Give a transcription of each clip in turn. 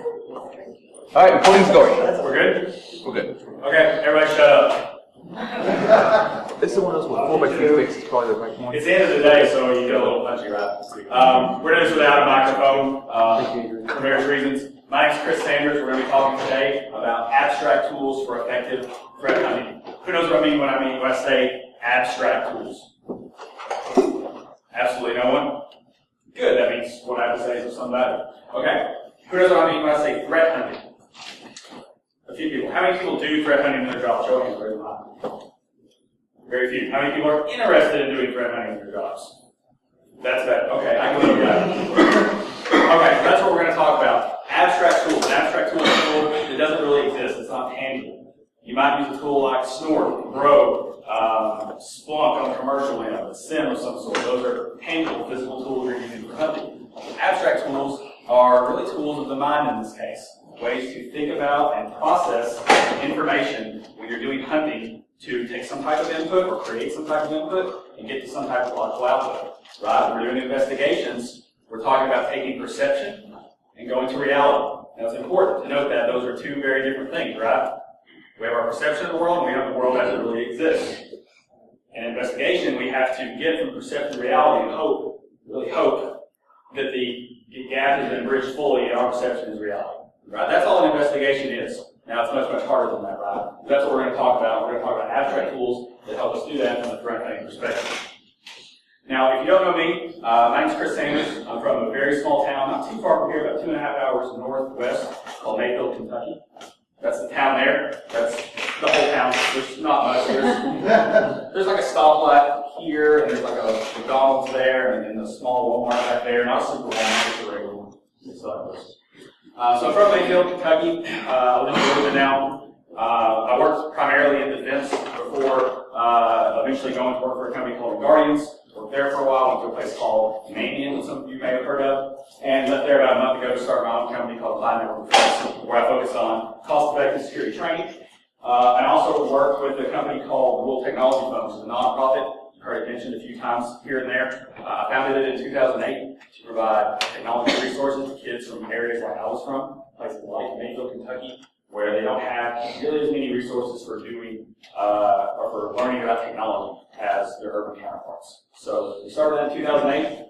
Alright, recording's going. We're good? We're good. Okay, everybody shut up. This is one of those with 4x3 fixed, it's probably the right one. It's the end of the day, so you get a little punchy, right? We're doing this without a microphone for various reasons. My name is Chris Sanders. We're going to be talking today about abstract tools for effective threat hunting. Who knows what I mean when I say abstract tools? Absolutely no one? Good, that means what I have to say is something better. Okay. Who knows what I mean when I say threat hunting? A few people. How many people do threat hunting in their job? Show hands, very high. Very few. How many people are interested in doing threat hunting in their jobs? That's better. Okay, I can leave that. Okay, so that's what we're going to talk about. Abstract tools. An abstract tool is a tool that doesn't really exist. It's not tangible. You might use a tool like Snort, Grow, Splunk on the commercial end, a SIM of some sort. Those are tangible physical tools you're using for hunting. Abstract tools are really tools of the mind in this case. Ways to think about and process information when you're doing hunting to take some type of input or create some type of input and get to some type of logical output. Right? When we're doing investigations, we're talking about taking perception and going to reality. Now it's important to note that those are two very different things, right? We have our perception of the world and we have the world as it really exists. In investigation, we have to get from perception to reality and hope, really hope, that the gap has been bridged fully and our perception is reality. Right? That's all an investigation is. Now it's much, much harder than that, right? That's what we're going to talk about. We're going to talk about abstract tools that help us do that from a threat hunting perspective. Now, if you don't know me, my name is Chris Sanders. I'm from a very small town, not too far from here, about 2.5 hours northwest, called Nashville, Kentucky. That's the town there. That's the whole town. There's not much. There's like a stoplight here, and there's like a McDonald's there, and then a small Walmart back there. Not a super Walmart, just a regular one. So I'm from Mayfield, Kentucky. I live in Georgia now. I worked primarily in defense before eventually going to work for a company called Guardians. Worked there for a while, went to a place called Manian, that some of you may have heard of, and left there about a month ago to start my own company called Applied Network Defense, where I focus on cost-effective security training. And I also worked with a company called Rural Technology Funds, a nonprofit. You've heard it mentioned a few times here and there. I founded it in 2008 to provide technology resources to kids from areas like I was from, places like Mayfield, Kentucky, where they don't have really as many resources for doing or for learning about technology as their urban counterparts. So we started that in 2008.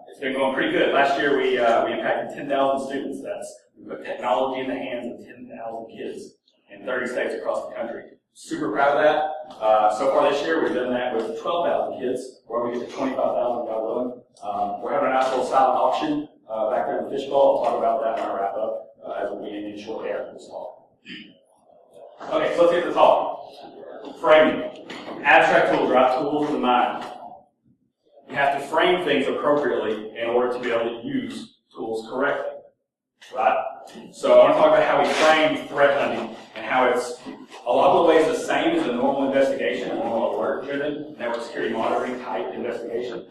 It's been going pretty good. Last year we impacted 10,000 students. We put technology in the hands of 10,000 kids in 30 states across the country. Super proud of that. So far this year we've done that with 12,000 kids, where we get to 25,000 God willing. We're having a nice little silent auction back there in the fishbowl. I'll talk about that when I wrap up. As will be in shortly after this talk. Okay, so let's get to the talk. Framing. Abstract tools, right? Tools of the mind. You have to frame things appropriately in order to be able to use tools correctly. Right? So I want to talk about how we frame threat hunting and how it's a lot of ways the same as a normal investigation, a normal alert-driven network security monitoring type investigation,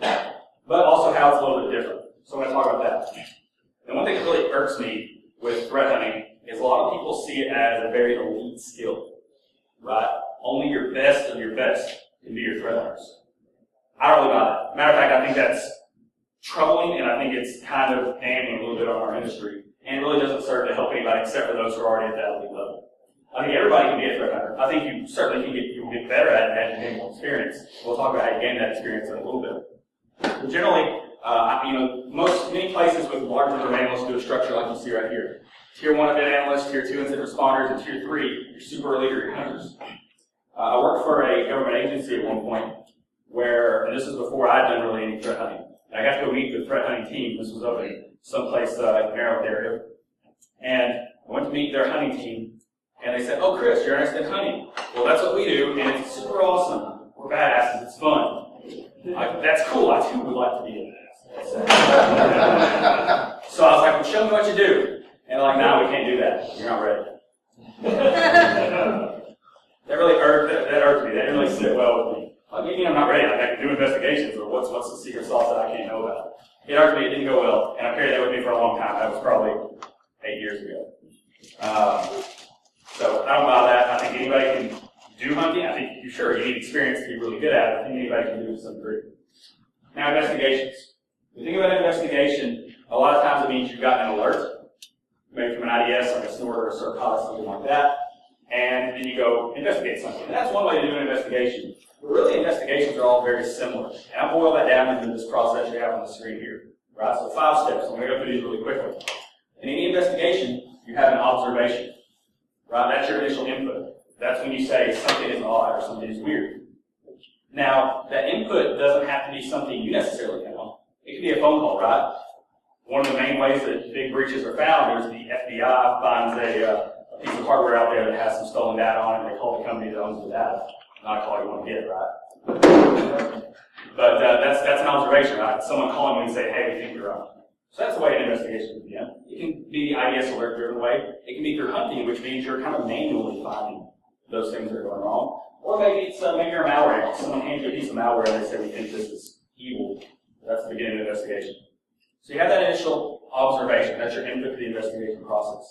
but also how it's a little bit different. So I'm going to talk about that. And one thing that really irks me with threat hunting is a lot of people see it as a very elite skill, right? Only your best of your best can be your threat hunters. I don't really buy that. Matter of fact, I think that's troubling, and I think it's kind of damning a little bit on our industry, and it really doesn't serve to help anybody except for those who are already at that elite level. I think everybody can be a threat hunter. I think you certainly you'll get better at it as you gain more experience. We'll talk about how you gain that experience in a little bit. But generally, many places with large number of analysts do a structure like you see right here. Tier 1 event analysts, Tier 2 incident responders, and Tier 3, your super elite or your hunters. I worked for a government agency at one point where, and this is before I'd done really any threat hunting, and I got to go meet the threat hunting team. This was up in someplace in the Maryland area. And I went to meet their hunting team, and they said, "Oh, Chris, you're interested in hunting. Well, that's what we do, and it's super awesome. We're badasses. It's fun." That's cool. I too would like to be a badass. So I was like, "Well, show me what you do." And they're like, "No, we can't do that. You're not ready." That really irked me. That didn't really sit well with me. Like, maybe I'm not ready. Like, I can do investigations, or what's the secret sauce that I can't know about? It irked me. It didn't go well, and I carried that with me for a long time. That was probably 8 years ago. So I don't buy that. I think anybody can do hunting. I think you need experience to be really good at it. I think anybody can do it to some degree. Now, investigations. When you think about an investigation, a lot of times it means you've gotten an alert. You may be from an IDS, like a snort or a circot, something like that, and then you go investigate something. And that's one way to do an investigation. But really, investigations are all very similar. And I'll boil that down into this process you have on the screen here. Right? So 5 steps. I'm going to go through these really quickly. In any investigation, you have an observation. Right? That's your initial input. That's when you say something is odd or something is weird. Now, that input doesn't have to be something you necessarily know. It could be a phone call, right? One of the main ways that big breaches are found is the FBI finds a piece of hardware out there that has some stolen data on it, and they call the company that owns the data. Not a call you want to get, right? But that's an observation, right? Someone calling you and saying, hey, we think you're wrong. So that's the way an investigation can begin. It can be the IDS alert driven way. It can be through hunting, which means you're kind of manually finding those things that are going wrong. Or maybe it's maybe you're a malware analyst. Someone hands you a piece of malware and they say, we think this is evil. That's the beginning of the investigation. So you have that initial observation. That's your input to the investigation process.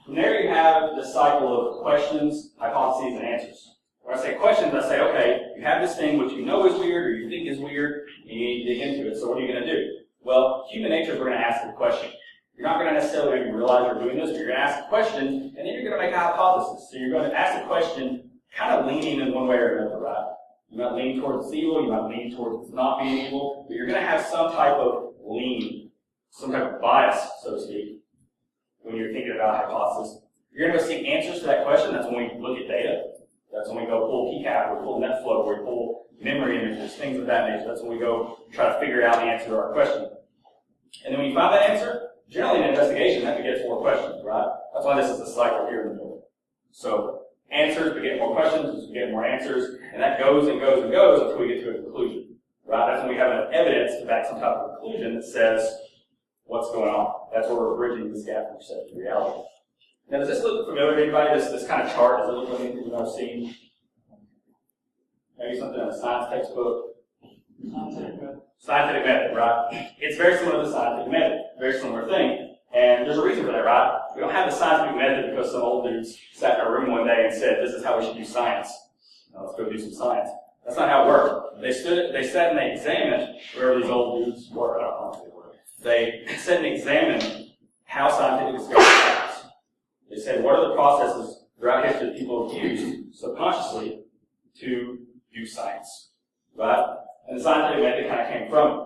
From there you have the cycle of questions, hypotheses, and answers. When I say questions, I say, okay, you have this thing which you know is weird or you think is weird, and you need to dig into it. So what are you going to do? Well, human nature is we're going to ask a question. You're not going to necessarily maybe realize you're doing this, but you're going to ask a question, and then you're going to make a hypothesis. So you're going to ask a question kind of leaning in one way or another, right? You might lean towards it's evil, you might lean towards it's not being evil, but you're going to have some type of lean, some type of bias, so to speak, when you're thinking about a hypothesis. You're going to go seek answers to that question. That's when we look at data. That's when we go pull PCAP, or pull NetFlow, or we pull memory images, things of that nature. That's when we go try to figure out the answer to our question. And then when you find that answer, generally in an investigation, that begets more questions, right? That's why this is a cycle here in the middle. So answers beget more questions, beget more answers, and that goes and goes and goes until we get to a conclusion, right? That's when we have enough evidence to back some type of conclusion that says what's going on. That's where we're bridging this gap from perception to reality. Now, does this look familiar to anybody? This kind of chart, does it look like anything you've ever seen? Maybe something in a science textbook? Scientific method, right? It's very similar to the scientific method. Very similar thing. And there's a reason for that, right? We don't have the scientific method because some old dudes sat in a room one day and said, this is how we should do science. Now, let's go do some science. That's not how it worked. They sat and they examined, wherever these old dudes were, I don't know if they were. They sat and examined how scientific discovery happens. They said, what are the processes throughout history that people have used subconsciously to do science, right? And the scientific method kind of came from it.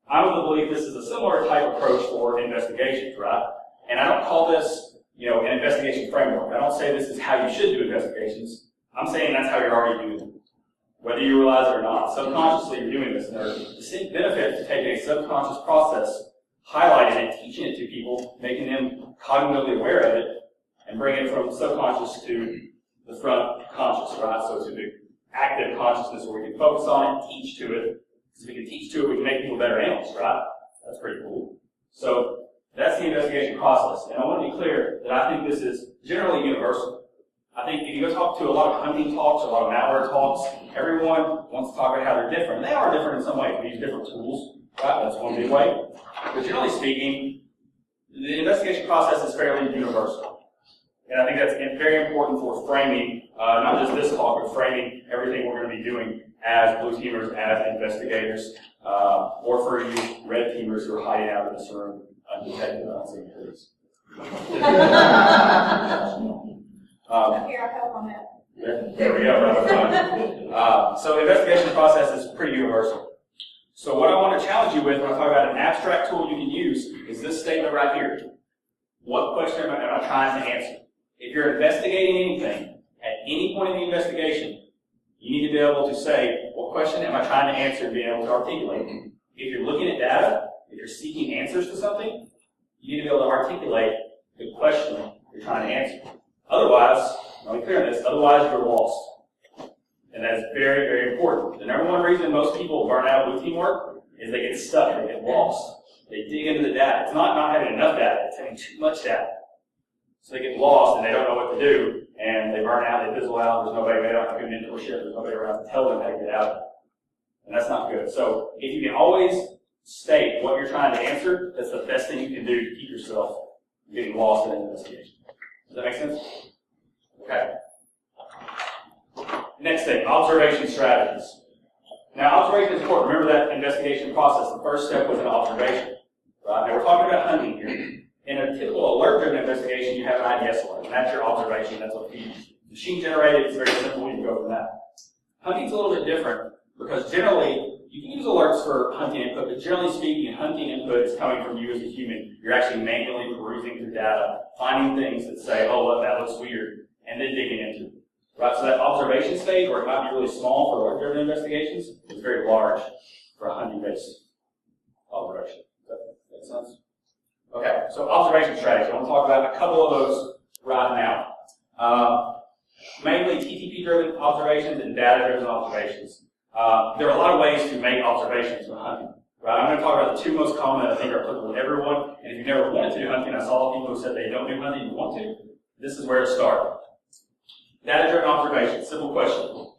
I'm of the belief this is a similar type approach for investigations, right? And I don't call this, an investigation framework. I don't say this is how you should do investigations. I'm saying that's how you're already doing it, whether you realize it or not. Subconsciously, you're doing this, and there are distinct benefits to taking a subconscious process, highlighting it, teaching it to people, making them cognitively aware of it, and bring it from subconscious to the front conscious, right? So to the active consciousness where we can focus on it, teach to it. So if we can teach to it, we can make people better analysts, right? That's pretty cool. So that's the investigation process. And I want to be clear that I think this is generally universal. I think if you go talk to a lot of hunting talks, a lot of malware talks, everyone wants to talk about how they're different. They are different in some ways. We use different tools, right? That's one big way. But generally speaking, the investigation process is fairly universal. And I think that's very important for framing, not just this talk, but framing everything we're going to be doing as blue teamers, as investigators, or for you red teamers who are hiding out in this room undetected on some trees. Here, I'll help on that. There we go. So the investigation process is pretty universal. So what I want to challenge you with when I talk about an abstract tool you can use is this statement right here. What question am I trying to answer? If you're investigating anything, at any point in the investigation, you need to be able to say, what question am I trying to answer and being able to articulate? If you're looking at data, if you're seeking answers to something, you need to be able to articulate the question you're trying to answer. Otherwise, I'll be clear on this, otherwise you're lost. And that is very, very important. The number one reason most people burn out blue team work is they get stuck, they get lost. They dig into the data. It's not having enough data, it's having too much data. So they get lost and they don't know what to do, and they burn out, they fizzle out, there's nobody, they don't have good mentorship, there's nobody around to tell them how to get out of it. And that's not good. So if you can always state what you're trying to answer, that's the best thing you can do to keep yourself from getting lost in an investigation. Does that make sense? Okay. Next thing, observation strategies. Now, observation is important. Remember that investigation process. The first step was an observation. Right? Now, we're talking about hunting here. In a typical alert-driven investigation, you have an IDS alert, and that's your observation. That's what feeds. Machine generated, it's very simple. You can go from that. Hunting's a little bit different because generally you can use alerts for hunting input, but generally speaking, hunting input is coming from you as a human. You're actually manually perusing through data, finding things that say, oh, look, that looks weird, and then digging into it. Right, so that observation stage, where it might be really small for alert-driven investigations, is very large for a hunting-based operation. Does that make sense? Okay, so observation strategy. I want to talk about a couple of those right now. Mainly TTP-driven observations and data-driven observations. There are a lot of ways to make observations when hunting. Right? I'm going to talk about the two most common that I think are applicable to everyone. And if you've never wanted to do hunting, I saw people who said they don't do hunting and want to. This is where to start. Data-driven observation. Simple question.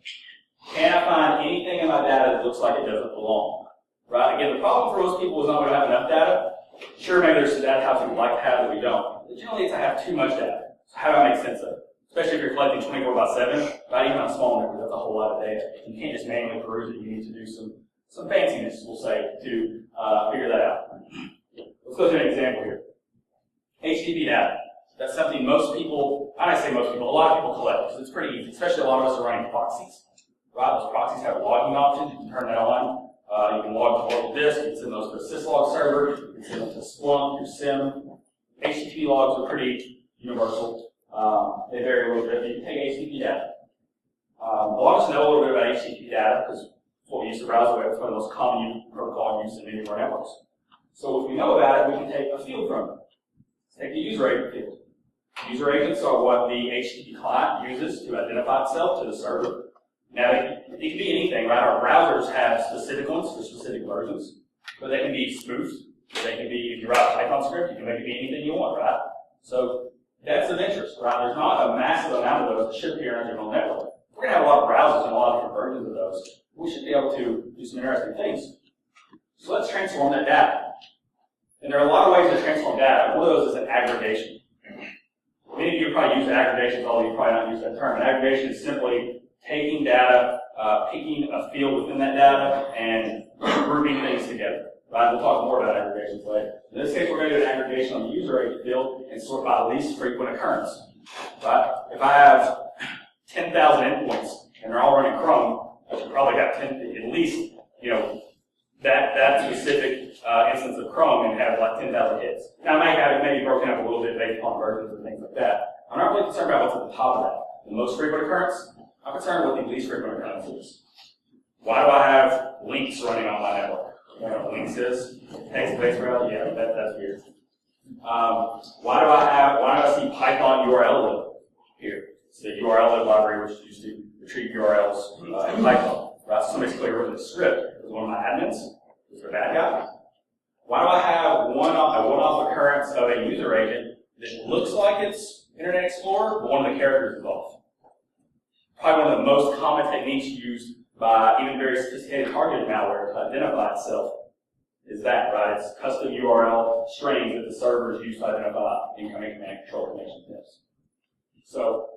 Can I find anything in my data that looks like it doesn't belong? Right? Again, the problem for most people is not we don't have enough data. Sure, maybe there's some data types we would like to have that we don't. But generally, it's I have too much data. So how do I make sense of it? Especially if you're collecting 24/7, right? Even on a small network, that's a whole lot of data. You can't just manually peruse it. You need to do some fanciness, we'll say, to figure that out. Let's go through an example here. HTTP data. That's something most people, I don't say most people, a lot of people collect, because it's pretty easy. Especially a lot of us are running proxies. Right? Those proxies have logging options. You can turn that on. You can log to local disk. You can send those to a syslog server. You can send them to Splunk, your SIM. HTTP logs are pretty universal. They vary a little bit. You can take HTTP data. A lot of us know a little bit about HTTP data because it's what we use to browse the web. It's one of the most common protocol used in many of our networks. So if we know about it, we can take a field from it. Let's take the user agent field. User agents are what the HTTP client uses to identify itself to the server. Now, it can be anything, right? Our browsers have specific ones for specific versions, but they can be spoofed. They can be, if you write a Python script, you can make it be anything you want, right? So that's of interest, right? There's not a massive amount of those that should appear on a general network. We're going to have a lot of browsers and a lot of different versions of those. We should be able to do some interesting things. So let's transform that data. And there are a lot of ways to transform data. One of those is an aggregation. Many of you probably use aggregations, although you probably not use that term. An aggregation is simply taking data, picking a field within that data, and grouping things together. Right? We'll talk more about aggregations later. In this case, we're going to do an aggregation on the user agent field and sort by least frequent occurrence. Right? If I have 10,000 endpoints and they're all running Chrome, I should probably have at least, that specific instance of Chrome and have like 10,000 hits. Now, I might have it maybe broken up a little bit based upon versions and things like that. I'm not really concerned about what's at the top of that. The most frequent occurrence, I'm concerned with what the least frequent occurrence is. Why do I have links running on my network? You know what links is? Text-based browser? Yeah, that's weird. Why do I see Python URL lib here? It's the URL lib library which is used to retrieve URLs in Python. Right? So somebody's clearly written a script. It was one of my admins. It was a bad guy. Why do I have a one-off occurrence of a user agent that looks like it's Internet Explorer, but one of the characters is off? Probably one of the most common techniques used by even very sophisticated targeted malware to identify itself is that, right? It's custom URL strings that the servers use to identify incoming command control connections. So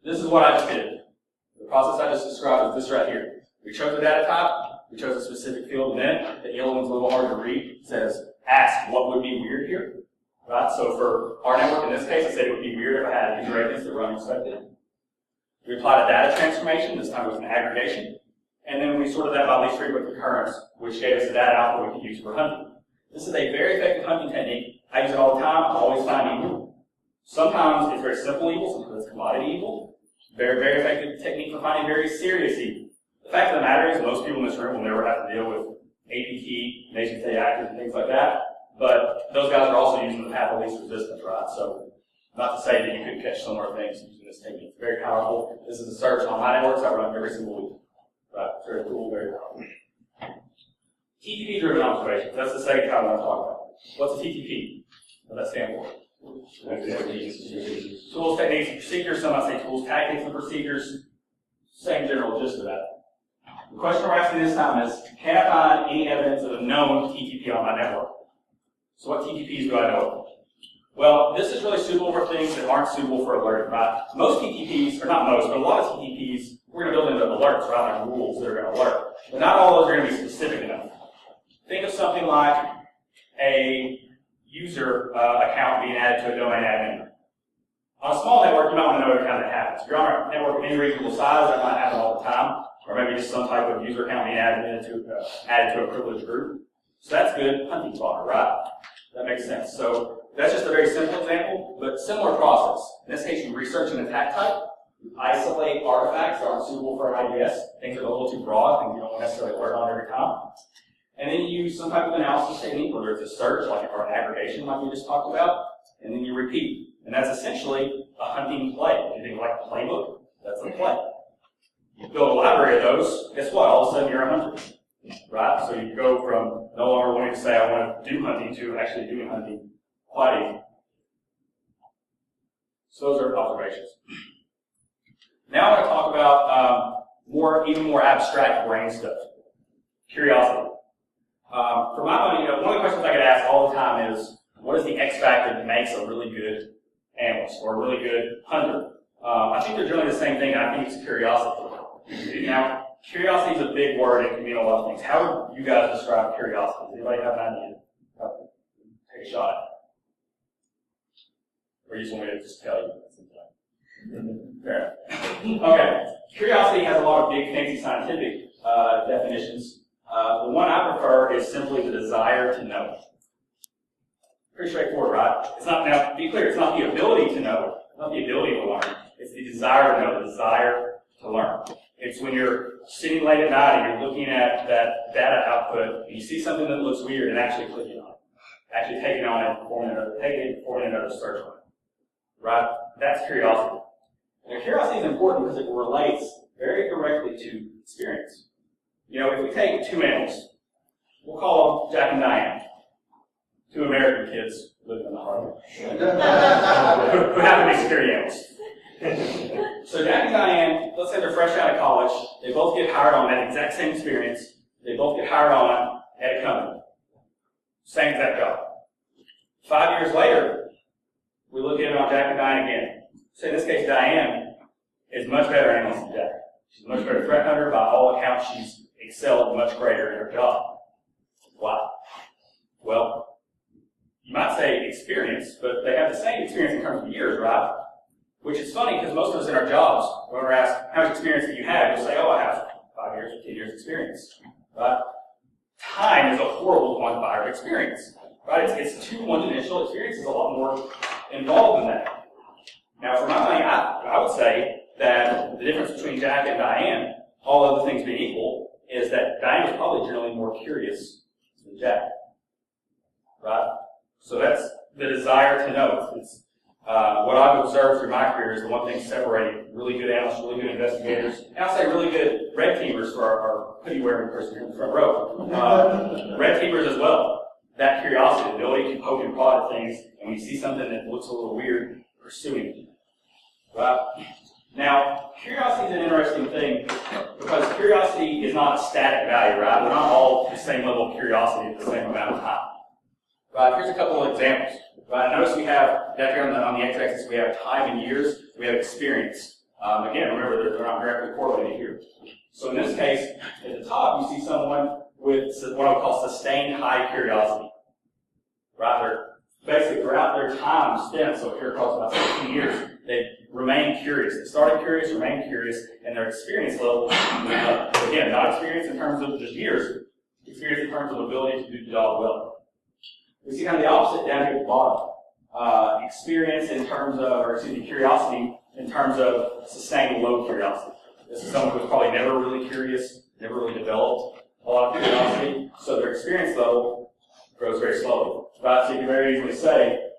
this is what I just did. The process I just described is this right here. We chose a data type, we chose a specific field, and then the yellow one's a little hard to read. It says, ask what would be weird here. Right? So for our network in this case, I said it would be weird if I had user agents that were unexpected. We applied a data transformation, this time it was an aggregation, and then we sorted that by least frequent occurrence, which gave us a data output we could use for hunting. This is a very effective hunting technique. I use it all the time. I always find evil. Sometimes it's very simple evil, sometimes it's commodity evil. Very, very effective technique for finding very serious evil. The fact of the matter is most people in this room will never have to deal with APT, nation-state actors, and things like that, but those guys are also using the path of least resistance, right? So not to say that you couldn't catch similar things using this technique. It's very powerful. This is a search on my networks I run every single week. Right? It's very cool, very powerful. TTP-driven observations. That's the second kind I want to talk about. What's a TTP? What does that stand for? Tools, techniques, and procedures. Some might say tools, tactics, and procedures. Same general gist of that. The question we're asking this time is, can I find any evidence of a known TTP on my network? So what TTPs do I know of? Well, this is really suitable for things that aren't suitable for alerting, right? Most TTPs, or not most, but a lot of TTPs, we're going to build into alerts, right? Like rules that are going to alert. But not all of those are going to be specific enough. Think of something like a user account being added to a domain admin. On a small network, you might want to know every time that happens. If you're on a network of any reasonable size, that might happen all the time, or maybe just some type of user account being added to a privileged group. So that's good hunting fodder, right? That makes sense. So that's just a very simple example, but similar process. In this case, you research an attack type, you isolate artifacts that aren't suitable for an IDS, things that are a little too broad, things you don't necessarily work on every time. And then you use some type of analysis technique, whether it's a search or an aggregation like we just talked about, and then you repeat. And that's essentially a hunting play. If you think like a playbook, that's a play. You build a library of those, guess what? All of a sudden you're a hunter, right? So you go from no longer wanting to say I want to do hunting to actually doing hunting quite easy. So those are observations. Now I want to talk about even more abstract brain stuff. Curiosity. For my money, one of the questions I get asked all the time is, what is the X factor that makes a really good analyst or a really good hunter? I think they're generally the same thing. I think it's curiosity. Now, curiosity is a big word. It can mean a lot of things. How would you guys describe curiosity? Does anybody have an idea? Take a shot at it. Or you just want me to just tell you? Fair enough. Okay. Curiosity has a lot of big, fancy scientific definitions. The one I prefer is simply the desire to know. Pretty straightforward, right? It's not, now, be clear, it's not the ability to know, not the ability to learn. It's the desire to know, the desire to learn. It's when you're sitting late at night and you're looking at that data output, and you see something that looks weird and actually clicking on it. Actually taking on it, performing another search on it. Right? That's curiosity. Now, curiosity is important because it relates very directly to experience. You know, if we take two animals, we'll call them Jack and Diane. Two American kids living in the Harlem. who happen to be security analysts. So Jack and Diane, let's say they're fresh out of college. They both get hired on that exact same experience. They both get hired on at a company. Same exact job. 5 years later, we look at it on Jack and Diane again. So in this case, Diane is much better analyst than Jack. She's a much better threat hunter. By all accounts, she's excelled much greater in her job. Why? Well, you might say experience, but they have the same experience in terms of years, right? Which is funny because most of us in our jobs, when we're asked, how much experience do you have? You'll say, oh, I have 5 years or 10 years experience, right? Time is a horrible quantifier of experience, right? It's too one-dimensional. Experience is a lot more involved in that. Now, for my money, I would say that the difference between Jack and Diane, all other things being equal, is that Diane is probably generally more curious than Jack, right? So that's the desire to know. It's what I've observed through my career is the one thing separating really good analysts, really good investigators, and I'll say really good red teamers for our hoodie-wearing person here in the front row. Red teamers as well. That curiosity, the ability to poke and prod at things, and when you see something that looks a little weird, pursuing it. Right? Now, curiosity is an interesting thing because curiosity is not a static value, right? We're not all the same level of curiosity at the same amount of time. Right? Here's a couple of examples. Right? Notice we have, down here on the x-axis, we have time in years, we have experience. Again, remember, they're not directly correlated here. So in this case, at the top, you see someone with what I would call sustained high curiosity. Right? They're basically, throughout their time spent, so here across about 16 years, they remain curious. They started curious, remained curious, and their experience level went up. Again, not experience in terms of just years, experience in terms of ability to do the job well. We see kind of the opposite down here at the bottom. Experience in terms of, or excuse me, curiosity in terms of sustained low curiosity. This is someone who's probably never really curious, never really developed a lot of curiosity, so their experience level grows very slowly. Right? So you can very easily say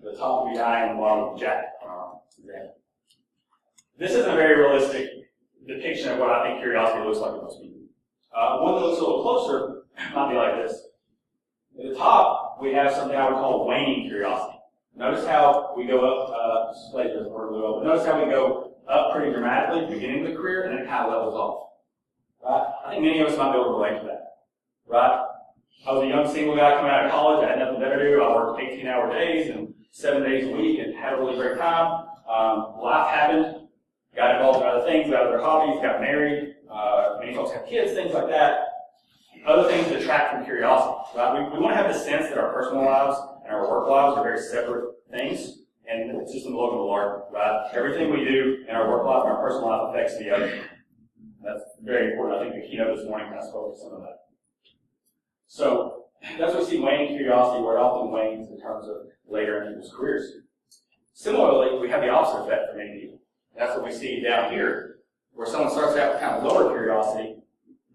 the top would be Diane and the bottom would be Jack. This isn't a very realistic depiction of what I think curiosity looks like to most people. One that looks a little closer might be like this. At the top, we have something I would call waning curiosity. Notice how we go up, display doesn't work really well, but notice how we go up pretty dramatically at the beginning of the career and then it kind of levels off. Right? I think many of us might be able to relate to that. Right? I was a young single guy coming out of college. I had nothing better to do. I worked 18-hour days and 7 days a week and had a really great time. Life happened. Got involved in other things, got other hobbies, got married. Many folks have kids, things like that. Other things detract from curiosity. Right? We want to have the sense that our personal lives and our work lives are very separate things, and it's just a look of the lark, right? Everything we do in our work life and our personal life affects the other. That's very important. I think the keynote this morning kind of spoke to some of that. So that's what we see waning curiosity, where it often wanes in terms of later in people's careers. Similarly, we have the opposite effect for many people. That's what we see down here, where someone starts out with kind of lower curiosity,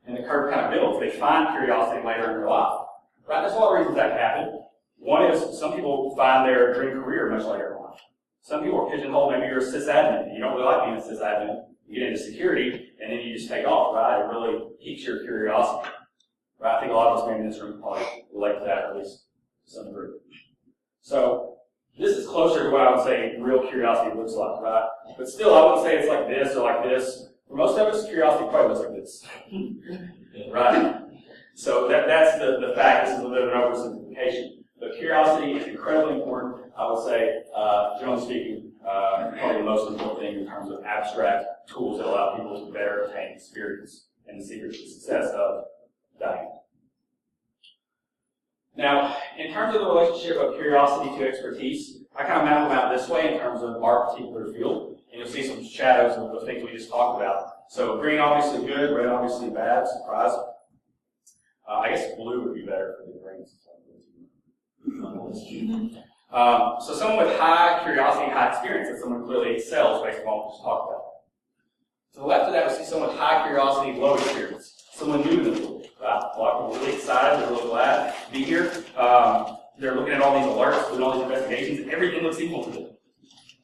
and the curve kind of builds. They find curiosity later in their life. Right? There's a lot of reasons that can happen. One is some people find their dream career much later in life. Some people are pigeonholed. Maybe you're a sysadmin. You don't really like being a sysadmin. You get into security, and then you just take off, right? It really piques your curiosity. Right? I think a lot of us maybe in this room probably relate to that, or at least to some degree. So this is closer to what I would say real curiosity looks like, right? But still, I wouldn't say it's like this or like this. For most of us, curiosity probably looks like this. Right? So that's the fact. This is a little bit of an oversimplification. But curiosity is incredibly important. I would say, generally speaking, probably the most important thing in terms of abstract tools that allow people to better attain experience and the secret to the success of dying. Now, in terms of the relationship of curiosity to expertise, I kind of map them out this way in terms of our particular field. And you'll see some shadows of the things we just talked about. So green obviously good, red obviously bad, surprise. I guess blue would be better for the greens. So someone with high curiosity and high experience, that's someone who clearly excels based on what we just talked about. To the left of that, we see someone with high curiosity, low experience. Someone new to the field. A lot of people are really excited, they're really glad to be here. They're looking at all these alerts, doing all these investigations, and everything looks equal to them.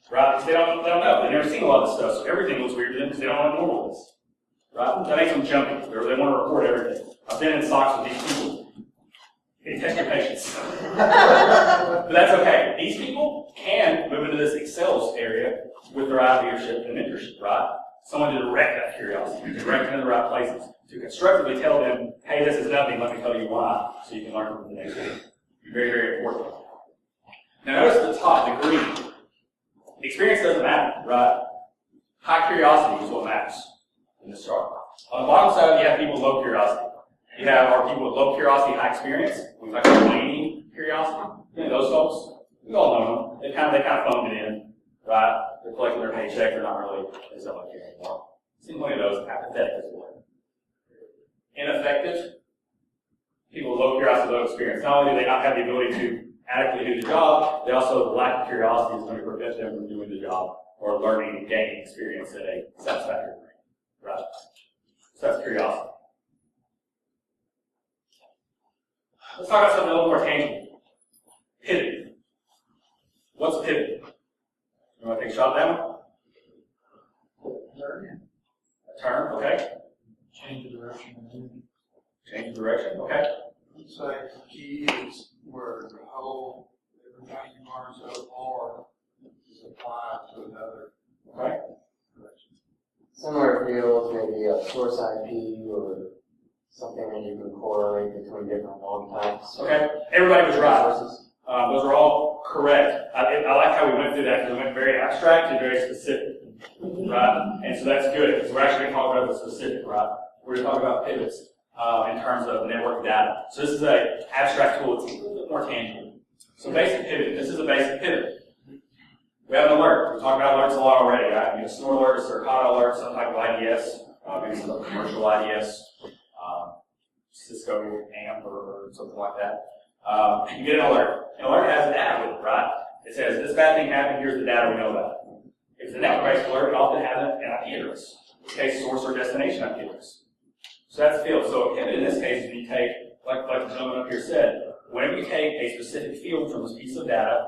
Right? Because they don't know. They've never seen a lot of this stuff, so everything looks weird to them because they don't know what normal is. Right? That makes them jumpy. They want to report everything. I've been in SOCs with these people. They test your patience. But that's okay. These people can move into this excels area with the right leadership and mentorship, right? Someone to direct that curiosity, to direct them in the right places, to constructively tell them, hey, this is nothing, let me tell you why, so you can learn from the next one. Very, very important. Now notice at the top, the green. Experience doesn't matter, right? High curiosity is what matters in this chart. On the bottom side, you have people with low curiosity. You have our people with low curiosity, high experience. We talk about waning curiosity. You know, those folks, we all know them. They kind of phoned it in, right? They're collecting their paycheck. They're not really, they don't like it anymore. Seen plenty of those apathetic as well. Ineffective. People with low curiosity, low experience. Not only do they not have the ability to adequately do the job, they also, the lack of curiosity is going to prevent them from doing the job or learning and gaining experience at a satisfactory rate. Right? So that's curiosity. Let's talk about something a little more tangible. Pivot. What's a pivot? You want to take a shot at that one? A turn, okay. Change the direction. Change the direction, okay. Let's say the key is where the whole, everything you learn so far is applied to another direction. Similar fields, maybe a source IP or something that you can correlate between different log types. Okay, everybody was right. Those are all correct. I like how we went through that because we went very abstract and very specific, right? And so that's good because we're actually going to talk about the specific, right? We're going to talk about pivots in terms of network data. So this is an abstract tool. It's a little bit more tangible. So basic pivot. This is a basic pivot. We have an alert. We talked about alerts a lot already, right? You have a snore alert, a Circata alert, some type of IDS, maybe some commercial IDS, Cisco AMP or something like that. You get an alert. An alert has data with it, right? It says, this bad thing happened, here's the data we know about it. If it's a network-based alert, it often has an IP address. In this case, source or destination IP address. So that's the field. So a pivot in this case, when you take, like the gentleman up here said, whenever you take a specific field from this piece of data,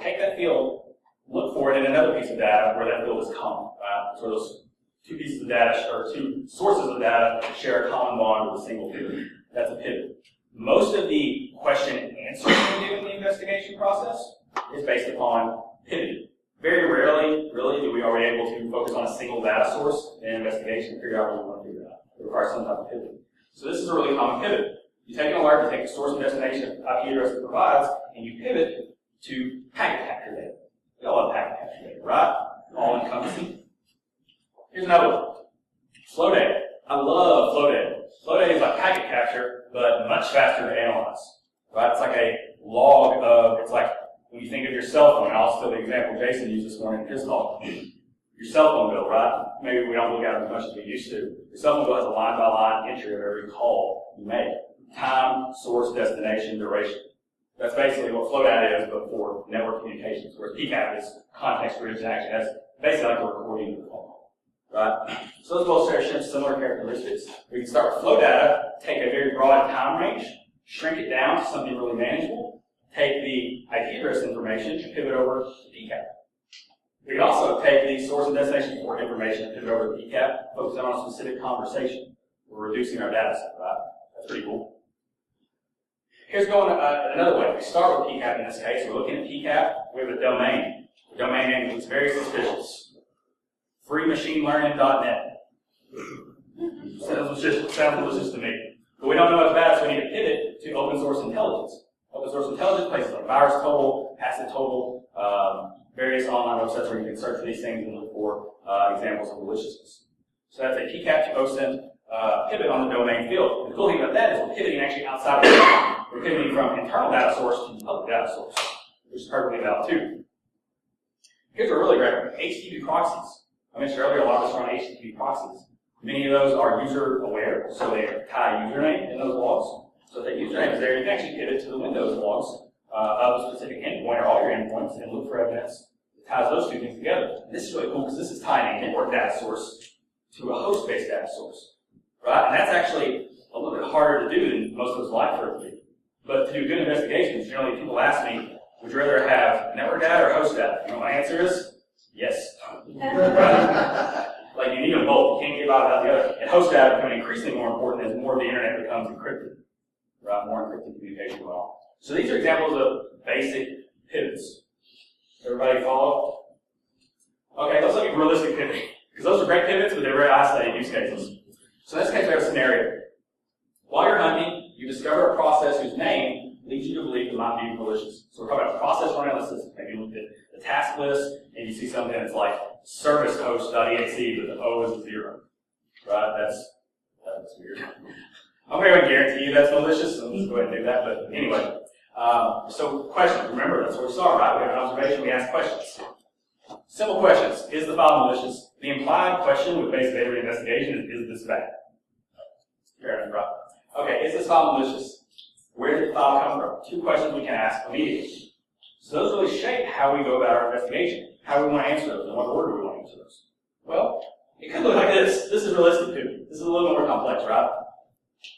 take that field, look for it in another piece of data where that field is common, right? So those two pieces of data, or two sources of data, share a common bond with a single pivot. That's a pivot. Most of the question and answer we do in the investigation process is based upon pivoting. Very rarely, really, do we are able to focus on a single data source in an investigation and figure out what we want to figure out. It requires some type of pivot. So this is a really common pivot. You take an alert, you take the source and destination IP address it provides, and you pivot to packet capture data. We all love packet capture data, right? All encompassing. Here's another one. Flow data. I love flow data. Flow data is like packet capture, but much faster to analyze. Right? It's like a log of, it's like when you think of your cell phone, and I'll steal the example Jason used this morning in his call. Your cell phone bill, right? Maybe we don't look at it as much as we used to. Your cell phone bill has a line-by-line entry of every call you make. Time, source, destination, duration. That's basically what flow data is, but for network communications, whereas PCAP is context-rich and actually has basically like a recording of the call, right? So those both share similar characteristics. We can start with flow data, take a very broad time range, shrink it down to something really manageable, take the IP address information and pivot over to PCAP. We can also take the source and destination port information and pivot over to PCAP, focus on a specific conversation. We're reducing our data set, right? That's pretty cool. Here's going another way. We start with PCAP in this case. We're looking at PCAP. We have a domain. The domain name is very suspicious. freemachinelearning.net. Sounds malicious to me. But we don't know as bad, so we need to pivot to open source intelligence. Open source intelligence, places like VirusTotal, AcidTotal, various online websites where you can search for these things and look for examples of maliciousness. So that's a PCAP to OSINT pivot on the domain field. The cool thing about that is we're pivoting actually outside of the domain. We're pivoting from internal data source to public data source, which is perfectly valid too. Here's a really great one, HTTP proxies. I mentioned earlier a lot of us run HTTP proxies. Many of those are user aware, so they tie a username in those logs. So if that username is there, you can actually pivot to the Windows logs of a specific endpoint or all your endpoints and look for evidence that ties those two things together. And this is really cool because this is tying a network data source to a host-based data source, right? And that's actually a little bit harder to do than most of us like for it to be. But to do good investigations, generally people ask me, would you rather have network data or host data? You know what my answer is? Yes. Right? Like you need them both. You can't get by without the other. And host data becoming increasingly more important as more of the internet becomes encrypted. Right? More encrypted communication going on. So these are examples of basic pivots. Everybody follow? Okay, let's look at realistic pivoting. Because those are great pivots, but they're very isolated use cases. So in this case, we have a scenario. While you're hunting, you discover a process whose name leads you to believe it might be malicious. So we're talking about process running on the system. Maybe you look at the task list and you see something that's like service host.exe, but the O is a 0. Right? That's weird. I'm going to guarantee you that's malicious, so let's go ahead and do that. But anyway, so questions. Remember, that's where we start, right? We have an observation, we ask questions. Simple questions. Is the file malicious? The implied question with basic data investigation is this bad? Fair enough, right? Okay, is this file malicious? Where did the file come from? 2 questions we can ask immediately. So those really shape how we go about our investigation, how we want to answer those, and what order we want to answer those. Well, it could look like this. This is realistic too. This is a little more complex, right?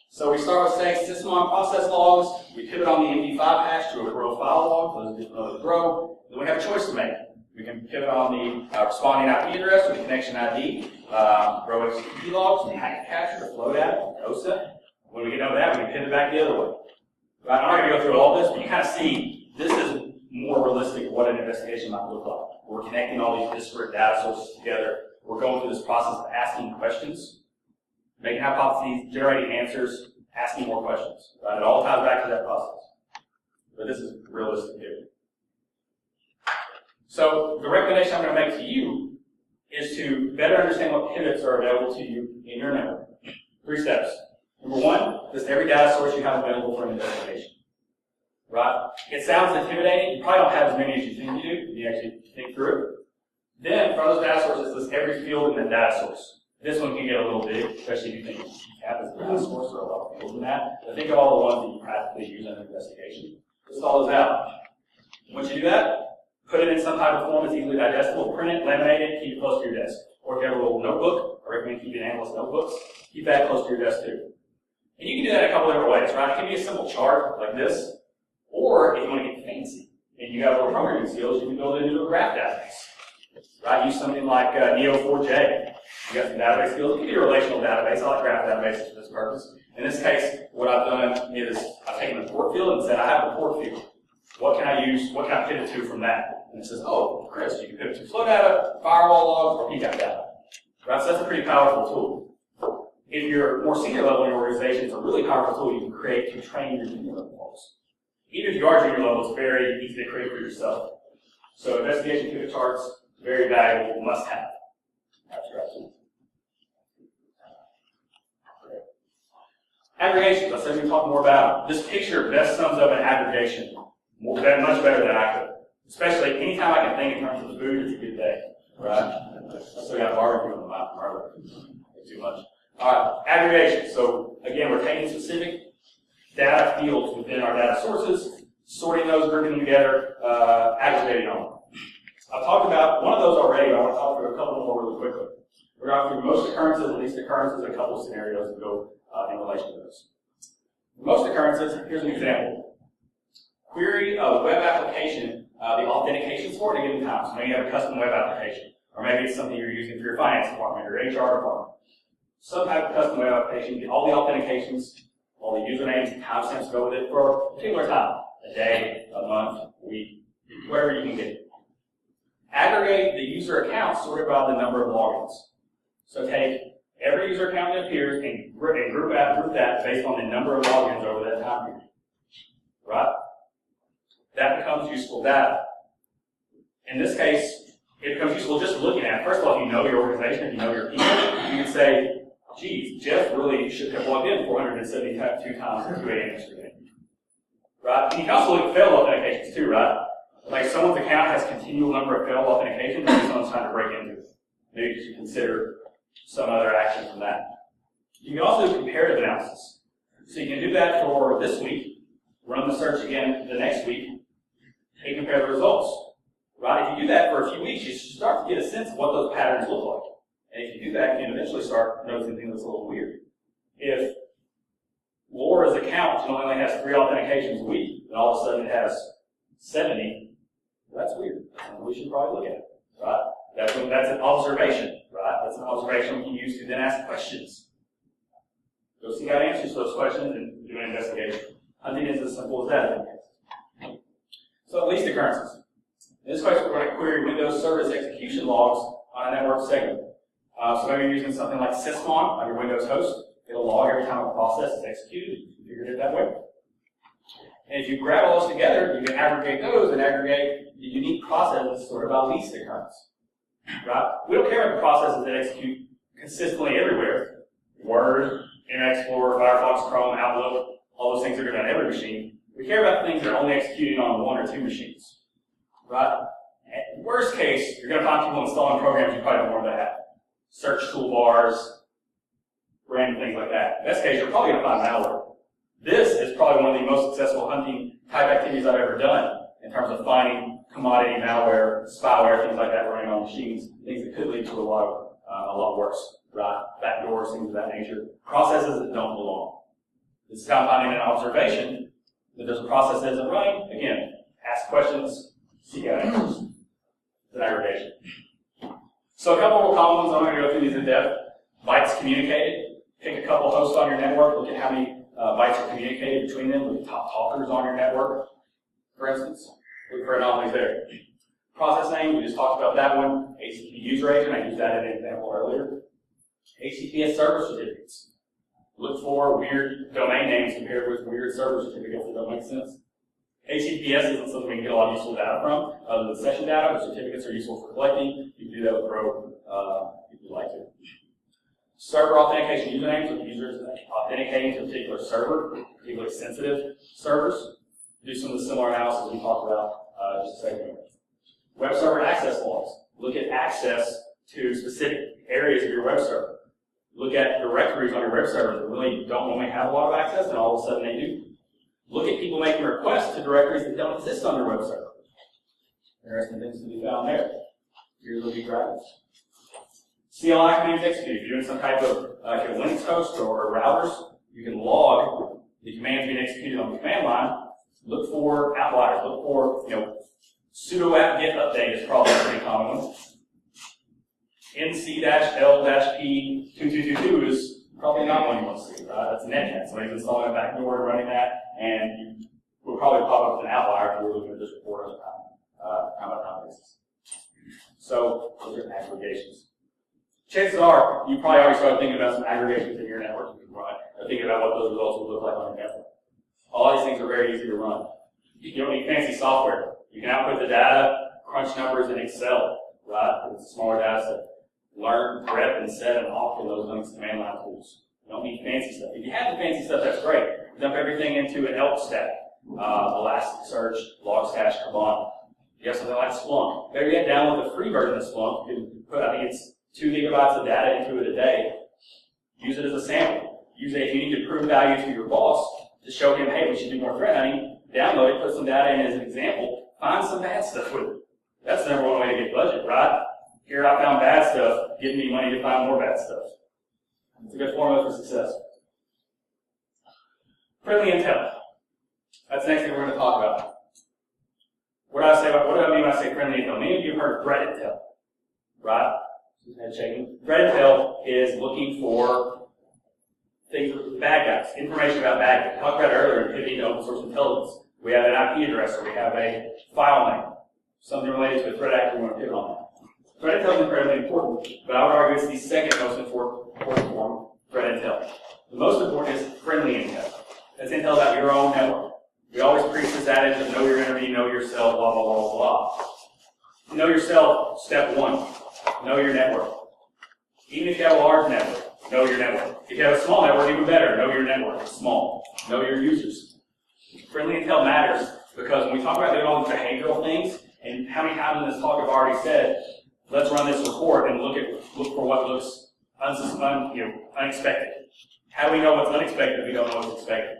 So we start with saying system on process logs. We pivot on the MD5 hash to a grow file log. Those people know the grow. Then we have a choice to make. We can pivot on the responding IP address with the connection ID, grow HTTP logs, and packet capture to flow data, OSINT. When we get done with that, we can pivot back the other way. Right? I'm not going to go through all this, but you kind of see this is more realistic of what an investigation might look like. We're connecting all these disparate data sources together. We're going through this process of asking questions, making hypotheses, generating answers, asking more questions. Right? It all ties back to that process. But this is realistic here. So the recommendation I'm going to make to you is to better understand what pivots are available to you in your network. 3 steps. Number 1, list every data source you have available for an investigation. Right? It sounds intimidating. You probably don't have as many as you think you do if you actually think through it. Then, from those data sources, list every field in that data source. This one can get a little big, especially if you think PCAP is a data source or a lot of fields in that. But think of all the ones that you practically use in an investigation. List all those out. Once you do that, put it in some type of form that's easily digestible, print it, laminate it, keep it close to your desk. Or if you have a little notebook, I recommend keeping analyst notebooks, keep that close to your desk too. And you can do that a couple different ways, right? It can be a simple chart like this, or if you want to get fancy and you have little programming skills, you can build it into a graph database. Right? Use something like Neo4j. You got some database skills. It can be a relational database. I like graph databases for this purpose. In this case, what I've done is I've taken the port field and said, I have a port field. What can I use? What can I pivot to from that? And it says, oh, Chris, you can pivot to flow data, firewall logs, or PCAP data. Right? So that's a pretty powerful tool. If you're more senior level in your organization, it's a really powerful tool you can create to train your junior level folks. Even if you are junior level, it's very easy to create for yourself. So investigation pivot charts, very valuable, must have. Aggregations, I said we talk more about. This picture best sums up an aggregation. much better than I could. Especially anytime I can think in terms of food, it's a good day, right? I still got barbecue on the mountain earlier. Too much. All right, aggregation. So again, we're taking specific data fields within our data sources, sorting those, grouping them together, aggregating on them. I've talked about one of those already, but I want to talk through a couple more really quickly. We're going through most occurrences, least occurrences, and a couple of scenarios that go in relation to those. Most occurrences, here's an example. Query a web application, the authentication for it at a given time. So maybe you have a custom web application, or maybe it's something you're using for your finance department or your HR department. Some type of custom web application, get all the authentications, all the usernames and timestamps go with it for a particular time. A day, a month, a week, whatever you can get. Aggregate the user accounts sorted by the number of logins. So take every user account that appears and group that based on the number of logins over that time period. Right? That becomes useful data. In this case, it becomes useful just looking at it. First of all, if you know your organization, if you know your people, you can say, geez, Jeff really should have logged in 472 times at 2 a.m. yesterday. Right? And you can also look at failed authentications too, right? Like someone's account has continual number of failed authentications, maybe someone's trying to break into it. Maybe you should consider some other action from that. You can also do comparative analysis. So you can do that for this week, run the search again the next week, and compare the results. Right? If you do that for a few weeks, you start to get a sense of what those patterns look like. And if you do that, you can eventually start noticing things that's a little weird. If Laura's account only has 3 authentications a week, and all of a sudden it has 70, well, that's weird. We should probably look at it. Right? That's an observation. Right? That's an observation we can use to then ask questions. Go seek out answers to those questions and do an investigation. Hunting is as simple as that. So least occurrences. In this case, we're going to query Windows service execution logs on a network segment. So maybe you're using something like sysmon on your Windows host. It'll log every time a process is executed. You figured it that way. And if you grab all those together, you can aggregate those and aggregate the unique processes sort of by least occurrence. Right? We don't care about the processes that execute consistently everywhere. Word, Internet Explorer, Firefox, Chrome, Outlook, all those things are good on every machine. We care about the things that are only executing on 1 or 2 machines. Right? At worst case, you're going to find people installing programs you probably don't want them to have. Search toolbars, random things like that. Best case, you're probably going to find malware. This is probably one of the most successful hunting type activities I've ever done in terms of finding commodity malware, spyware, things like that running on machines, things that could lead to a lot worse, right? Backdoors, things of that nature. Processes that don't belong. This is how I'm finding an observation that there's a process that isn't running. Again, ask questions, seek out answers. It's an aggregation. So a couple more common ones, I'm not going to go through these in depth. Bytes communicated. Pick a couple hosts on your network, look at how many bytes are communicated between them, look at top talkers on your network, for instance. Look for anomalies there. Process name, we just talked about that one. HTTP user agent, I used that in an example earlier. HTTPS server certificates. Look for weird domain names compared with weird server certificates that don't make sense. HTTPS isn't something we can get a lot of useful data from, other than session data, but certificates are useful for collecting. You can do that with Rogue if you'd like to. Server authentication usernames with users authenticating to a particular server, particularly sensitive servers. Do some of the similar analysis we talked about just a second ago. Web server access logs. Look at access to specific areas of your web server. Look at directories on your web server that really don't normally have a lot of access, and all of a sudden they do. Look at people making requests to directories that don't exist on their web server. Interesting things to be found there. Here's the drivers. CLI commands executed. If you're doing some type of Linux host or routers, you can log the commands being executed on the command line. Look for outliers. Look for, sudo apt get update is probably a pretty common one. nc-l-p 2222 is probably not one you want to see, right? That's netcat. Somebody's installing a backdoor and running that, and you will probably pop up with an outlier if you were looking at this report on a time basis. So those are aggregations. Chances are you probably already started thinking about some aggregations in your network you can run, or thinking about what those results would look like on your network. All these things are very easy to run. You don't need fancy software. You can output the data, crunch numbers in Excel, right? It's a smaller data set. Learn, prep, and set and off in those Linux command line tools. You don't need fancy stuff. If you have the fancy stuff, that's great. Dump everything into an ELK stack. Elasticsearch, Logstash, Kibana. You have something like Splunk. Better yet, download the free version of Splunk. You can put, I think it's 2 gigabytes of data into it a day. Use it as a sample. Use it if you need to prove value to your boss to show him, hey, we should do more threat hunting. Download it, put some data in as an example. Find some bad stuff with it. That's the number one way to get budget, right? Here I found bad stuff. Give me money to find more bad stuff. It's a good formula for success. Friendly intel. That's the next thing we're going to talk about. What do I mean when I say friendly intel? Many of you have heard threat intel, right? Head shaking. Threat intel is looking for things, bad guys, information about bad guys. I talked about it earlier in pivoting to open source intelligence. We have an IP address or we have a file name, something related to a threat actor we want to pivot on that. Threat intel is incredibly important, but I would argue it's the second most important form of threat intel. The most important is friendly intel. That's intel about your own network. We always preach this adage of know your enemy, know yourself, blah, blah, blah, blah. Know yourself, step one. Know your network. Even if you have a large network, know your network. If you have a small network, even better, know your network. It's small. Know your users. Friendly intel matters because when we talk about doing all these behavioral things, and how many times in this talk I've already said, let's run this report and look for what looks unexpected. How do we know what's unexpected if we don't know what's expected?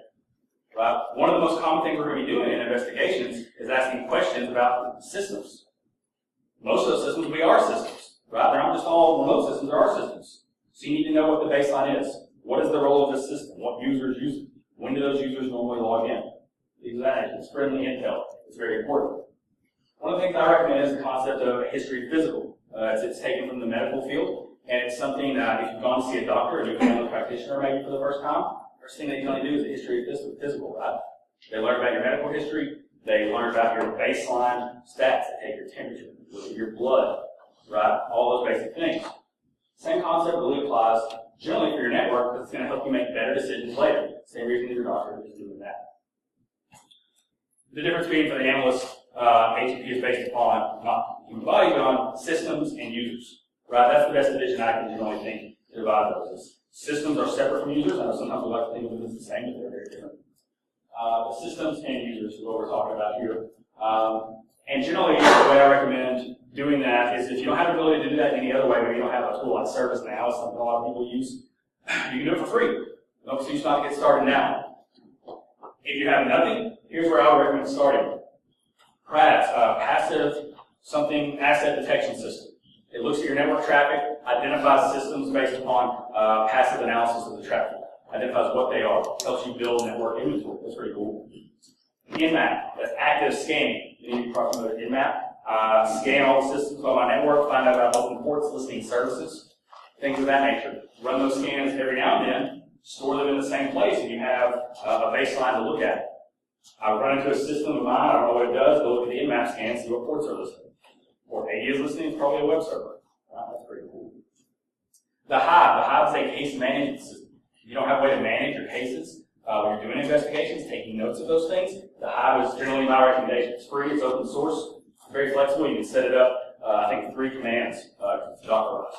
Right? One of the most common things we're going to be doing in investigations is asking questions about systems. Most of those systems will be our systems. Right? They're not just all remote systems, they're our systems. So you need to know what the baseline is. What is the role of this system? What users use it? When do those users normally log in? These are that. It's friendly intel. It's very important. One of the things I recommend is the concept of history physical. It's taken from the medical field, and it's something that if you've gone to see a doctor or you're a family practitioner maybe for the first time, first thing that you're going to do is a history of physical, right? They learn about your medical history. They learn about your baseline stats. They take your temperature, look at your blood, right? All those basic things. Same concept really applies generally for your network because it's going to help you make better decisions later. Same reason that your doctor is doing that. The difference being for the analyst, H&P is based upon not human body, but on systems and users. Right? That's the best division I can generally think to divide those. Systems are separate from users. I know sometimes we like to think of them as the same, but they're very different. The systems and users is what we're talking about here. And generally, the way I recommend doing that is if you don't have the ability to do that any other way, maybe you don't have a tool like ServiceNow, something a lot of people use, you can do it for free. No excuse not to get started now. If you have nothing, here's where I would recommend starting. PRAS, passive something asset detection system. It looks at your network traffic, identifies systems based upon passive analysis of the traffic, identifies what they are, helps you build network inventory. That's pretty cool. Nmap, that's active scanning. You need to be familiar with Nmap. Scan all the systems on my network, find out about open ports, listing services, things of that nature. Run those scans every now and then, store them in the same place, and you have a baseline to look at. I run into a system of mine, I don't know what it does, go look at the Nmap scan, see what ports are listed. Or 80 is listening, it's probably a web server. Wow, that's pretty cool. The Hive is a case management system. If you don't have a way to manage your cases when you're doing investigations, taking notes of those things, the Hive is generally my recommendation. It's free, it's open source, it's very flexible. You can set it up, I think, 3 commands to Dockerize.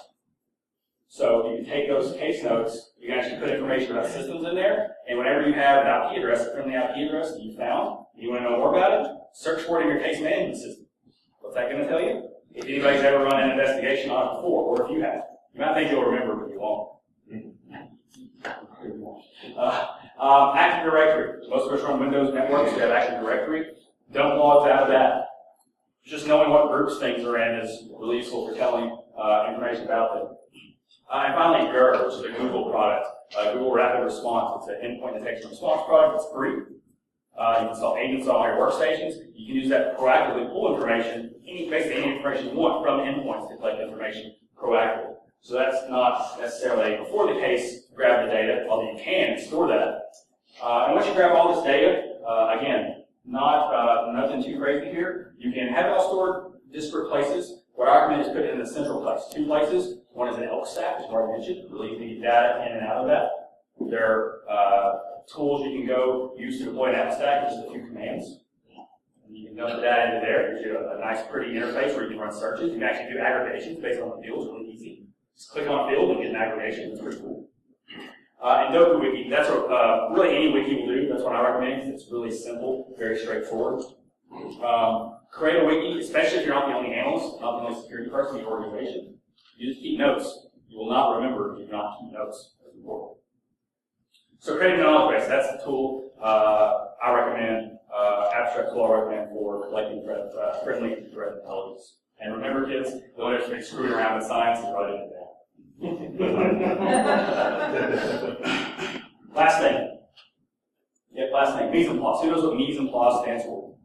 So you can take those case notes, you can actually put information about systems in there, and whenever you have an IP address, a friendly IP address that you found, and you want to know more about it, search for it in your case management system. What's that going to tell you? If anybody's ever run an investigation on it before, or if you have. You might think you'll remember, but you won't. Active Directory. Most of us run Windows networks, we have Active Directory. Don't log out of that. Just knowing what groups things are in is really useful for telling information about them. And finally, GRR, which is a Google product. Google Rapid Response. It's an endpoint detection response product. It's free. You can install agents on all your workstations. You can use that to proactively pull information, basically any information you want from endpoints to collect information proactively. So that's not necessarily before the case, grab the data, although you can store that. And once you grab all this data, again, nothing too crazy here. You can have it all stored disparate places. What I recommend is put it in a central place. 2 places. One is an elk stack, as Mark mentioned. Really easy to get data in and out of that. There are tools you can go use to deploy an elk stack, just a few commands. And you can dump the data into there. It gives you a nice, pretty interface where you can run searches. You can actually do aggregations based on the fields. Really easy. Just click on a field and get an aggregation. It's pretty cool. And DokuWiki, that's what really any wiki will do. That's what I recommend. It's really simple, very straightforward. Create a wiki, especially if you're not the only analyst, not the only security person in the organization. You just keep notes. You will not remember if you do not keep notes. That's important. So creating a knowledge base, that's the tool I recommend, abstract tool I recommend for collecting friendly threat intelligence. And remember, kids, don't ever be screwing around with science and write it down. Last thing. Yep, last thing. Mise en place. Who knows what mise en place stands for?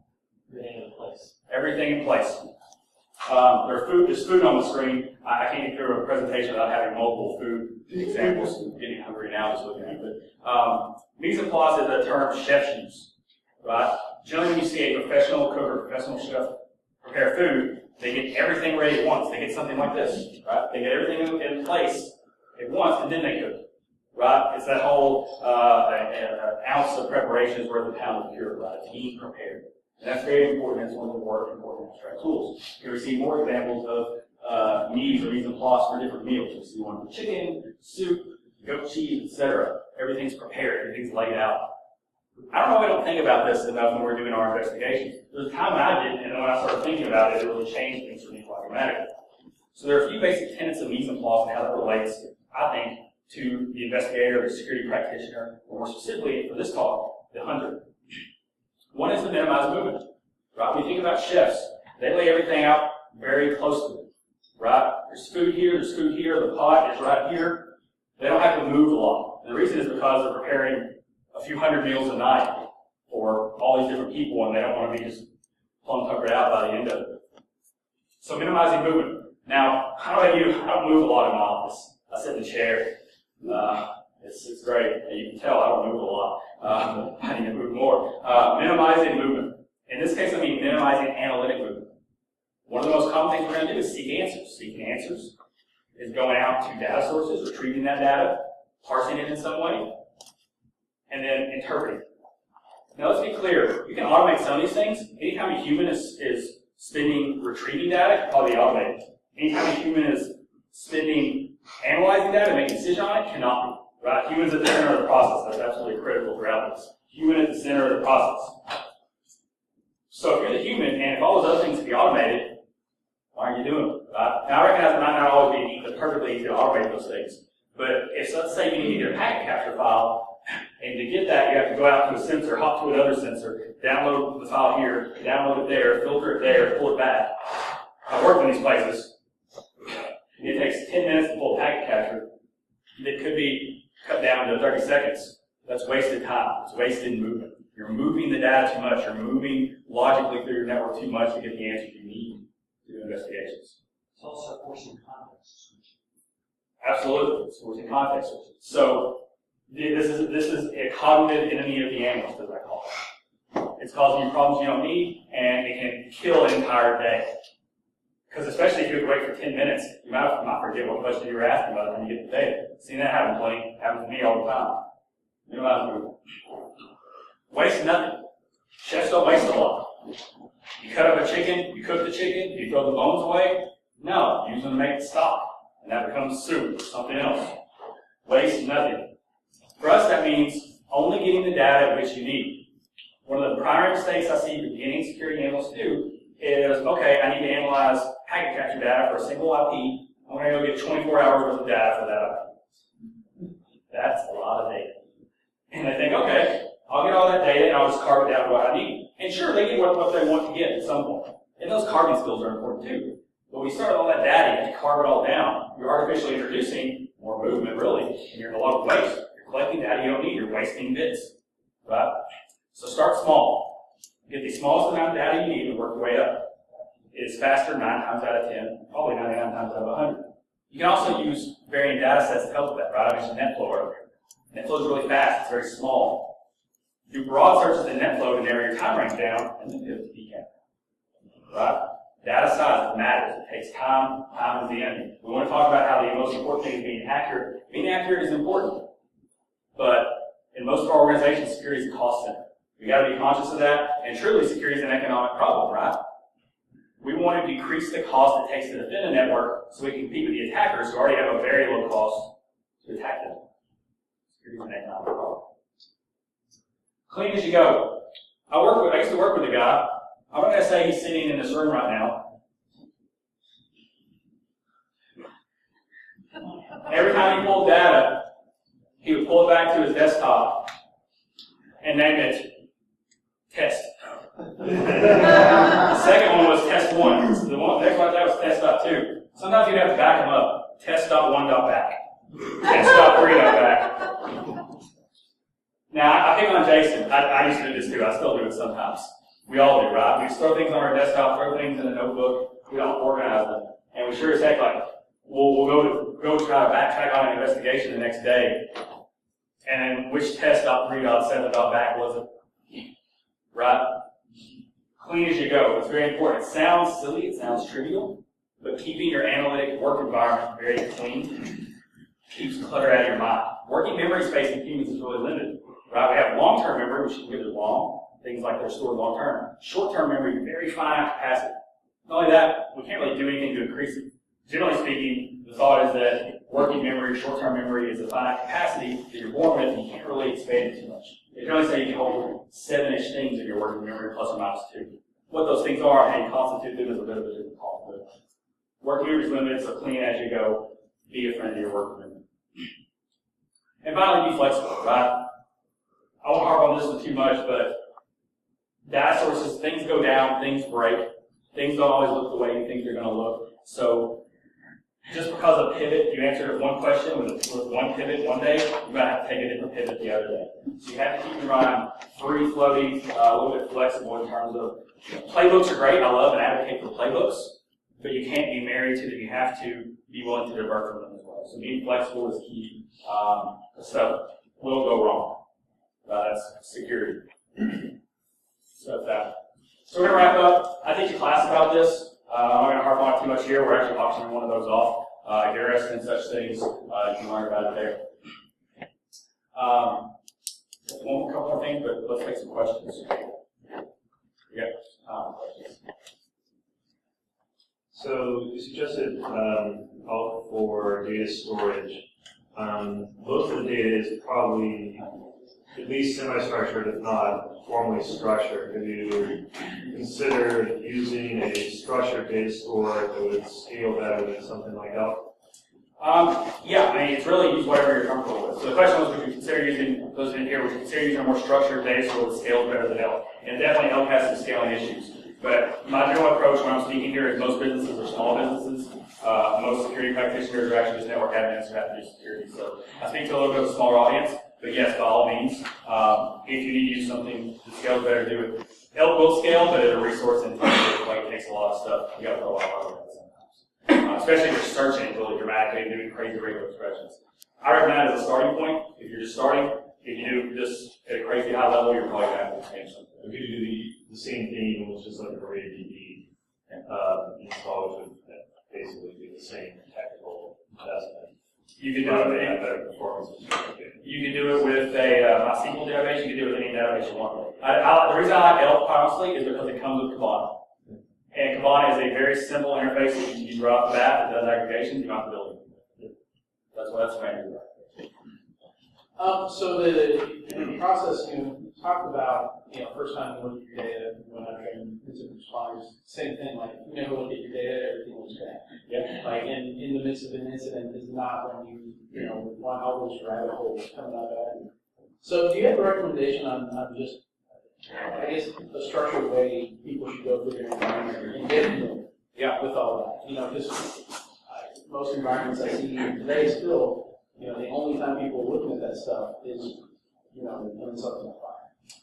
Everything in place. Everything in place. There's food on the screen. I can't get through a presentation without having multiple food examples. I'm getting hungry now just looking at it. But mise en place is a term chefs use, right? Generally, when you see a professional cook or professional chef prepare food, they get everything ready at once. They get something like this, right? They get everything in place at once, and then they cook, right? It's that whole an ounce of preparation is worth a pound of cure, right? Being prepared. And that's very important. That's one of the more important abstract tools. Here we see more examples of mise or mise en place for different meals. You see one for chicken, soup, goat cheese, etc. Everything's prepared. Everything's laid out. I don't know if I don't think about this enough when we're doing our investigations. There's a time when I didn't, and then when I started thinking about it, it really changed things for me quite dramatically. So there are a few basic tenets of mise en place and how that relates, I think, to the investigator, the security practitioner, or more specifically for this talk, the hunter. One is to minimize movement, right? When you think about chefs, they lay everything out very closely, right? There's food here, the pot is right here. They don't have to move a lot. And the reason is because they're preparing a few hundred meals a night for all these different people, and they don't want to be just plumb tuckered out by the end of it. So minimizing movement. Now, how do I do? I don't move a lot in my office. I sit in the chair. It's great. You can tell I don't move a lot. I need to move more. Minimizing movement. In this case, I mean minimizing analytic movement. One of the most common things we're going to do is seek answers. Seeking answers is going out to data sources, retrieving that data, parsing it in some way, and then interpreting it. Now let's be clear. You can automate some of these things. Anytime a human is spending retrieving data, it can probably be automated. Anytime a human is spending analyzing data, making a decision on it, cannot be. Right? Humans at the center of the process. That's absolutely critical throughout this. Human at the center of the process. So if you're the human, and if all those other things can be automated, why are you doing it? Right? Now I recognize it might not always be perfectly easy to automate those things. But if, let's say, you need to get a packet capture file, and to get that, you have to go out to a sensor, hop to another sensor, download the file here, download it there, filter it there, pull it back. I worked in these places. It takes 10 minutes to pull a packet capture. It could be cut down to 30 seconds. That's wasted time. It's wasted movement. You're moving the data too much. You're moving logically through your network too much to get the answers you need to do investigations. It's also forcing context switching. Absolutely. It's forcing context switching. So this is a cognitive enemy of the analyst, as I call it. It's causing you problems you don't need, and it can kill an entire day. Because especially if you wait for 10 minutes, you might forget what question you were asking by the time you get the data. Seen that happen plenty. Happens to me all the time. Minimize movement. Waste nothing. Chefs don't waste a lot. You cut up a chicken, you cook the chicken, you throw the bones away? No, use them to make the stock. And that becomes soup or something else. Waste nothing. For us, that means only getting the data which you need. One of the primary mistakes I see beginning security analysts do is, okay, I need to analyze packet capture data for a single IP. I'm going to go get 24 hours worth of data for that IP. That's a lot of data. And they think, okay, I'll get all that data and I'll just carve it down to what I need. And sure, they get what they want to get at some point. And those carving skills are important too. But when you start with all that data, you have to carve it all down. You're artificially introducing more movement, really, and you're in a lot of waste. You're collecting data you don't need. You're wasting bits, right? So start small. Get the smallest amount of data you need and work your way up. It's faster 9 times out of 10, probably 99 times out of 100. You can also use varying data sets to help with that, right? I mentioned NetFlow earlier. NetFlow is really fast. It's very small. Do broad searches in NetFlow to narrow your time range down, and then pivot to PCAP. Right? Data size matters. It takes time. Time is the enemy. We want to talk about how the most important thing is being accurate. Being accurate is important. But in most of our organizations, security is a cost center. We got to be conscious of that. And truly, security is an economic problem, right? We want to decrease the cost it takes to defend a network so we can compete with the attackers who already have a very low cost to attack them. Security is an economic problem. Clean as you go. I used to work with a guy. I'm not going to say he's sitting in this room right now. Every time he pulled data, he would pull it back to his desktop and name it test. The second one was test 1. The next one that was test.2. Sometimes you'd have to back them up. Test.1.back. Test.3.back. Now, I pick on Jason. I used to do this too. I still do it sometimes. We all do, right? We just throw things on our desktop, throw things in a notebook. We don't organize them. And we sure as heck, like, we'll go try to backtrack on an investigation the next day. And then which test.3.7.back was it? Right? Clean as you go. It's very important. It sounds silly, it sounds trivial, but keeping your analytic work environment very clean keeps clutter out of your mind. Working memory space in humans is really limited. Right? We have long-term memory, which is long. Things like they're stored long-term. Short-term memory, very finite capacity. Not only that, we can't really do anything to increase it. Generally speaking, the thought is that working memory, short-term memory, is a finite capacity that you're born with, and you can't really expand it too much. They generally say you can hold 7-ish things in your working memory, plus or minus 2. What those things are and how you constitute them is a bit of a different call. But working memory is limited, so clean as you go. Be a friend of your working memory. And finally, be flexible, right? I won't harp on this one too much, but data sources, things go down, things break. Things don't always look the way you think they're going to look. So just because of pivot, you answered one question with one pivot one day, you're going to have to take a different pivot the other day. So you have to keep your mind free floating, a little bit flexible in terms of, playbooks are great. I love and advocate for playbooks, but you can't be married to them. You have to be willing to divert from them as well. So being flexible is key. Stuff will go wrong. That's security. So that. So we're going to wrap up. I teach a class about this. I'm not going to harp on it too much here. We're actually auctioning one of those off. If you're interested in such things, you can learn about it there. One couple more things, but let's take some questions. Yep. Questions. So you suggested help for data storage. Most of the data is probably at least semi-structured, if not formally structured. Have you considered using a structured data store that would scale better than something like Elk? Yeah, I mean, it's really use whatever you're comfortable with. So the question was, would you consider using, those in here, would you consider using a more structured data store that scales better than Elk? And definitely Elk has some scaling issues. But my general approach when I'm speaking here is most businesses are small businesses. Most security practitioners are actually just network admins who have to do security. So I speak to a little bit of a smaller audience, but yes, by all means, if you need to use something that scales better, do it. Elk will scale, but at a resource intensive, like it takes a lot of stuff. You got to put a lot of hard work sometimes. Especially if you're searching really dramatically and doing crazy regular expressions. I recommend as a starting point, if you're just starting, if you do this at a crazy high level, you're probably going to have to change something. If you do the same thing, which is like a RaidDB install, which would basically be the same technical investment. You can do it with any better performance. You can do it with a MySQL database. You can do it with any database you want. The reason I like Elk, honestly, is because it comes with Kibana. And Kibana is a very simple interface that you can draw off the bat that does aggregations. You don't have to build it. That's what that's made. So in the process, you talked about, first time you look at your data, when I train incident responders, same thing, like, you never look at your data, everything looks bad. Yeah. Like, in the midst of an incident is not when you want all those rabbit holes coming out of it. So do you have a recommendation on just, I guess, a structured way people should go through their environment and get familiar with all that? Because most environments I see today still, the only time people are looking at that stuff is, when something's on fire.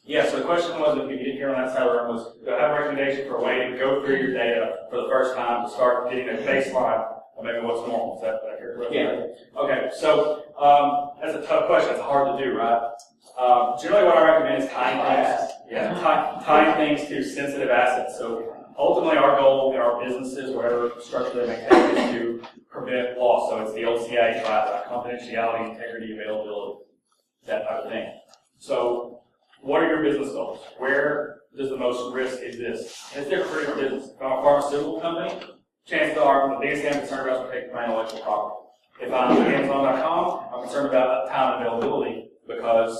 Yeah, so the question was, if you didn't hear on that side of the room, was, do I have a recommendation for a way to go through your data for the first time to start getting a baseline of maybe what's normal? Is that what I heard? Yeah. Okay, so that's a tough question. It's hard to do, right? Generally what I recommend is tying things. Yeah, tying things to sensitive assets. So ultimately our goal in our businesses, whatever structure they maintain, is to prevent loss. So it's the OCA, right? Confidentiality, integrity, availability, that type of thing. So what are your business goals? Where does the most risk exist? And it's different for different business. If I'm a pharmaceutical company, chances are the biggest thing I'm concerned about is protecting my intellectual property. If I'm Amazon.com, I'm concerned about time and availability because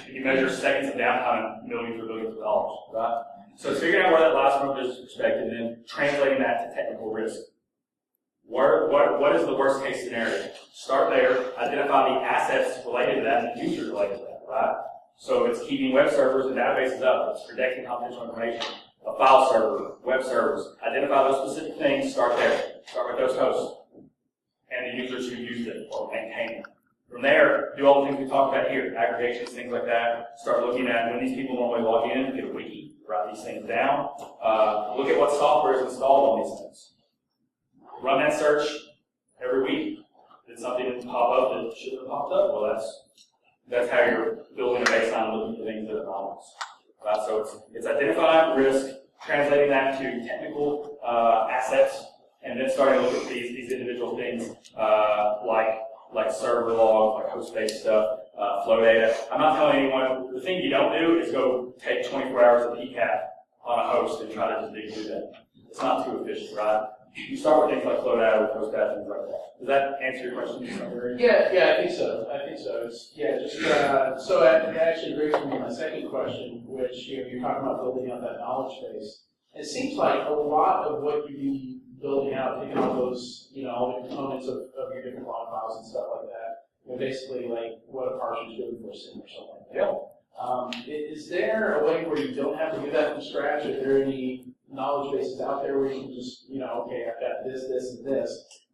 you measure seconds of downtime in millions or billions of dollars, right? So it's figuring out where that lies from a business perspective and then translating that to technical risk. What is the worst case scenario? Start there, identify the assets related to that and the users related to that, right? So if it's keeping web servers and databases up, it's protecting confidential information, a file server, web servers, identify those specific things, start there. Start with those hosts and the users who use it or maintain it. From there, do all the things we talked about here, aggregations, things like that. Start looking at when these people normally log in, get a wiki, write these things down. Look at what software is installed on these things. Run that search every week. Did something pop up that shouldn't have popped up? Well, that's how you're building a baseline and looking for things that are anomalous. Right? So it's identifying risk, translating that to technical assets, and then starting to look at these individual things like server logs, like host-based stuff, flow data. I'm not telling anyone, the thing you don't do is go take 24 hours of PCAP on a host and try to just dig through that. It's not too efficient, right? You start with things like flow data, with host data, things like that. Does that answer your question to some degree? Yeah, I think so. So that actually brings me to my second question, which you're talking about building out that knowledge base. It seems like a lot of what you be building out, taking all those, all the components of your different log files and stuff like that, basically like what a parser's doing for a sim or something like that. Is there a way where you don't have to do that from scratch? Are there any knowledge bases out there where you can just, okay, I've got this, and this,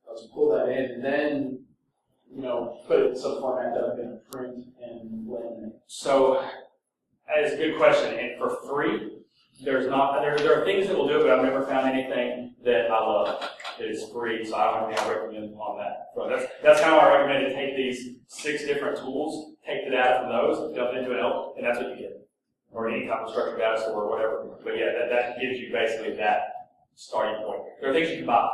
let's pull that in, and then, put it in some format that I'm going to print and laminate? So, that is a good question. And for free, there are things that will do it, but I've never found anything that I love that is free, so I don't have anything I recommend on that. So that's how I recommend to take these 6 different tools, take the data from those, dump it into an ELK, and that's what you get. Or any type of structured data store or whatever. But yeah, that gives you basically that starting point. There are things you can buy.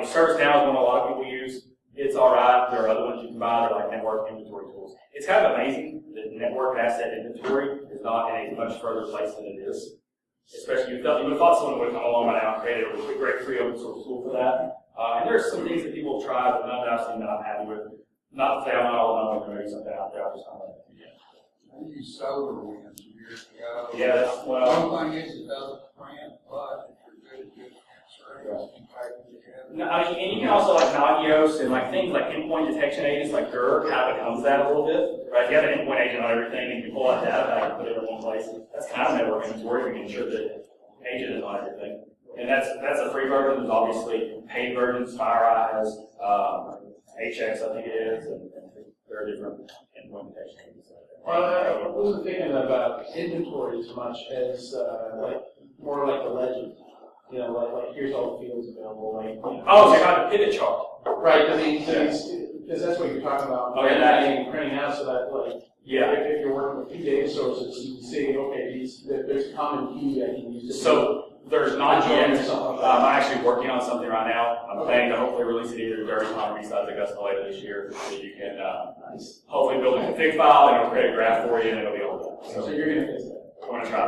ServiceNow is one a lot of people use. It's alright. There are other ones you can buy. They're like network inventory tools. It's kind of amazing that network asset inventory is not in a much further place than it is. Especially you would have thought someone would have come along by now and created a great free open source tool for that. And there's some things that people have tried, but none that I've seen that I'm happy with. Not to say I'm not all knowing, there may be something out there. I just don't know. I used solar winds years ago. Yeah, one thing is it doesn't print, but if you're good answer, you type it together. No, and you can also like Nagios and like things like endpoint detection agents like GER kind of becomes that a little bit, right? You have an endpoint agent on everything and you pull out data back and put it in one place. That's kind of network inventory. You can ensure that agent is on everything. And that's a free version. There's obviously paid versions. FireEye has HX, I think it is, and there are different endpoint detection agents. I wasn't thinking about inventory as much as more like the legend. Like here's all the fields available. Oh, so you have a pivot chart. Right, because that's what you're talking about. Oh, yeah, printing out so that if you're working with 2 data sources, you can see okay, there's a common key I can use. So there's not yet. I'm actually working on something right now. I'm planning to hopefully release it either during time or BSides Augusta later this year, so you can hopefully build a config file and it'll create a graph for you and it'll be all done. So you're going to fix that. I'm going to try.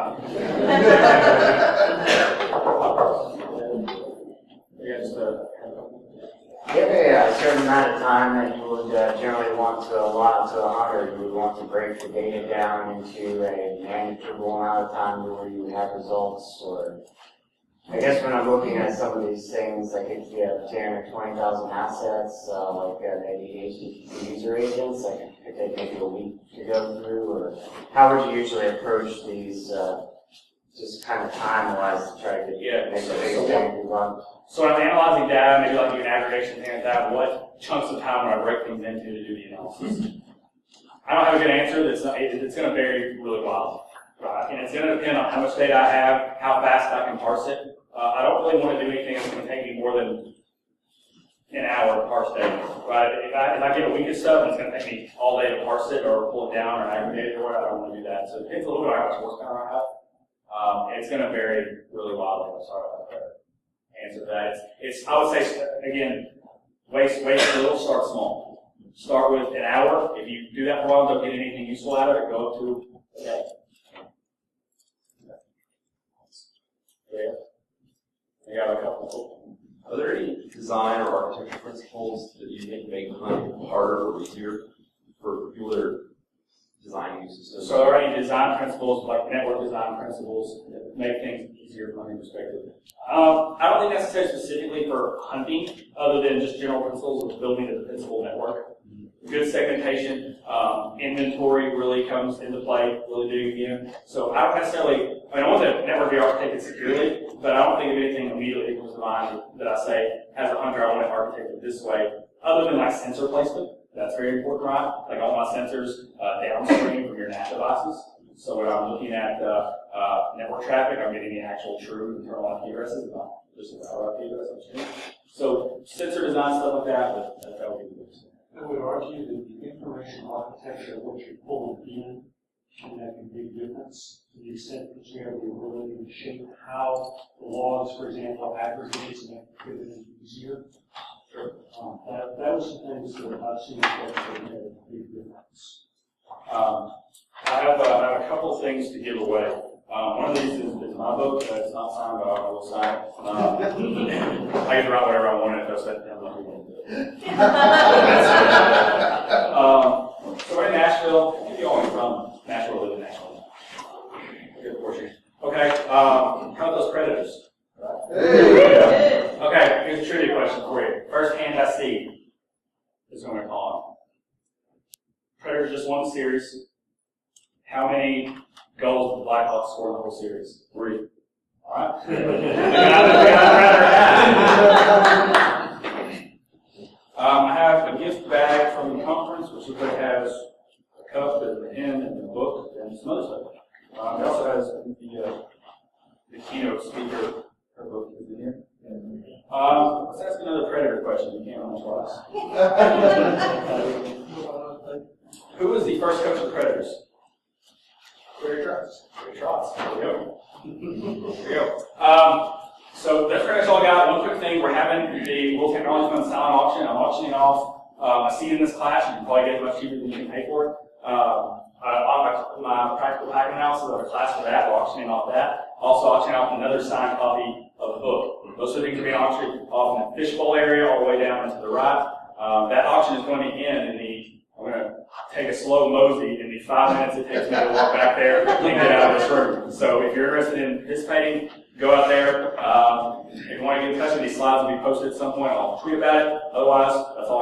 You have a certain amount of time that you would generally want to allot to a hunter. You would want to break the data down into a manageable amount of time where you would have results, or I guess when I'm looking at some of these things, like if you have 10 or 20,000 assets, like the HTTP user agents, like it could take maybe a week to go through, or how would you usually approach these, just kind of time-wise to try to get make the biggest thing run? So when I'm analyzing data, maybe like doing aggregation thing like that, what chunks of time would I break things into to do the analysis? I don't have a good answer. It's going to vary really wildly. Right? And it's going to depend on how much data I have, how fast I can parse it. I don't really want to do anything that's going to take me more than an hour to parse data. Right? If I get a week of stuff and it's going to take me all day to parse it or pull it down or aggregate it or whatever, I don't want to do that. So it depends a little bit on how much horsepower I have. And it's going to vary really wildly. I'm sorry about that. Answer that. I would say, again, waste little, start small. Start with an hour. If you do that for a while, don't get anything useful out of it, go up to a day. Yeah. You got a couple. Are there any design or architecture principles that you think make hunting harder or easier for people that are designing new systems? So are any design principles, like network design principles, that make things easier from a hunting perspective? I don't think necessarily specifically for hunting, other than just general principles of building a defensible network. Good segmentation, inventory really comes into play, really big again. So I don't necessarily, I want the network to be architected securely, but I don't think of anything immediately comes to mind that I say, as a hunter, I want it architected this way, other than like sensor placement. That's very important, right? Like all my sensors downstream from your NAS devices. So when I'm looking at network traffic, I'm getting the actual true internal IP addresses, not just the router IP address upstream. So sensor design, stuff like that, but that would be the biggest. I would argue that the information architecture of what you're pulling in can make a big difference to the extent that you have the ability to shape how the logs, for example, aggregates and make it easier. That was some things that I've seen that made a big difference. I have a couple of things to give away. One of these is my book. It's not signed, but I will sign it. I get to write whatever I want if I set down. So we're in Nashville. I think you all are from Nashville, live in Nashville. Good portion. Okay, how about those predators? Okay, here's a trivia question for you. First hand I see is what I'm going to call them. Predators just one series. How many goals did the Blackhawks score in the whole series? 3. All right. I have a gift bag from the conference, which has a cup and a pen and a book and some other stuff. It also has the keynote speaker. Her book is in here. Let's ask another predator question. You can't run twice. Who was the first coach of the Predators? Gary Trotz. Gary Trotz. There we go. There we go. So that's pretty much all I got. One quick thing, we're having the World Technology Fund silent auction. I'm auctioning off a seat in this class. You can probably get it much cheaper than you can pay for it. On my practical pack analysis, I have a class for that. We're auctioning off that. Also auctioning off another signed copy of the book. Those are things are being auctioned off in the fishbowl area all the way down and to the right. That auction is going to end in I'm going to take a slow mosey in the 5 minutes it takes me to walk back there and get out of this room. So if you're interested in participating, go out there. If you want to get in touch with these slides, will be posted at some point. I'll tweet about it. Otherwise, that's all I